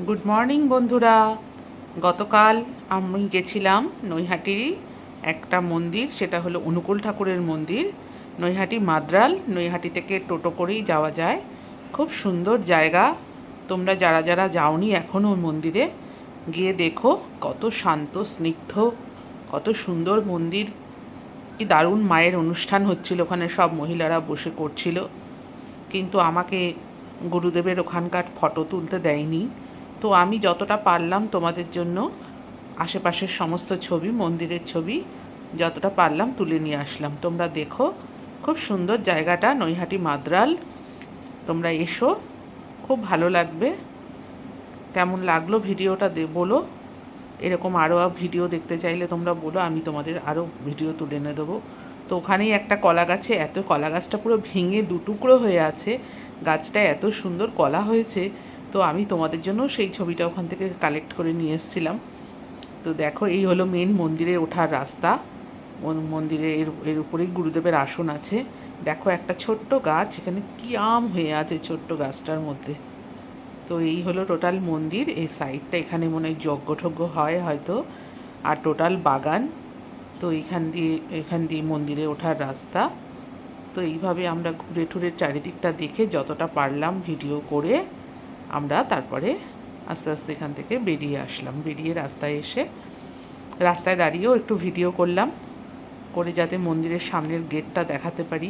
Good morning বন্ধুরা। গতকাল আমি গেছিলাম নৈহাটির একটা মন্দির, সেটা হলো অনুকূল ঠাকুরের মন্দির, নৈহাটি মাদ্রাল। নৈহাটি থেকে টোটো করেই যাওয়া যায়, খুব সুন্দর জায়গা। তোমরা যারা যারা যাওনি এখনও ওই মন্দিরে গিয়ে দেখো, কত শান্ত স্নিগ্ধ, কত সুন্দর মন্দির। কি দারুণ মায়ের অনুষ্ঠান হচ্ছিল ওখানে, সব মহিলারা বসে করছিল। কিন্তু আমাকে গুরুদেবের ওখানকার ফটো তুলতে দেয়নি। তো আমি যতটা পারলাম তোমাদের জন্য আশেপাশের সমস্ত ছবি, মন্দিরের ছবি যতটা পারলাম তুলে নিয়ে আসলাম। তোমরা দেখো, খুব সুন্দর জায়গাটা, নৈহাটি মাদ্রাল। তোমরা এসো, খুব ভালো লাগবে। কেমন লাগলো ভিডিওটা বলো। এরকম আরও ভিডিও দেখতে চাইলে তোমরা বলো, আমি তোমাদের আরও ভিডিও তুলে এনে দেবো। তো ওখানেই একটা কলা গাছে, এত কলা গাছটা পুরো ভেঙে দুটুকরো হয়ে আছে, গাছটা এত সুন্দর কলা হয়েছে। তো আমি তোমাদের জন্য সেই ছবিটা ওখান থেকে কালেক্ট করে নিয়ে এসেছিলাম। তো দেখো, এই হলো মেন মন্দিরে ওঠার রাস্তা। মন্দিরে এর উপরেই গুরুদেবের আসন আছে। দেখো একটা ছোট্ট গাছ, এখানে কি আম হয়ে আছে ছোট্ট গাছটার মধ্যে। তো এই হলো টোটাল মন্দির। এই সাইডটা, এখানে মনে হয় যজ্ঞ হয় হয়তো, আর টোটাল বাগান। তো এখান দিয়ে মন্দিরে ওঠার রাস্তা। তো এইভাবে আমরা ঘুরে টুরে চারিদিকটা দেখে যতটা পারলাম ভিডিও করে আমরা তারপরে আস্তে আস্তে এখান থেকে বেরিয়ে আসলাম। বেরিয়ে রাস্তায় দাঁড়িয়েও একটু ভিডিও করলাম, করে যাতে মন্দিরের সামনের গেটটা দেখাতে পারি,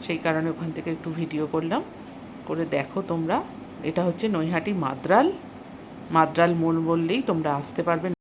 সেই কারণে ওখান থেকে একটু ভিডিও করলাম। করে দেখো তোমরা, এটা হচ্ছে নৈহাটি মাদ্রাল মোড় বললেই তোমরা আসতে পারবে।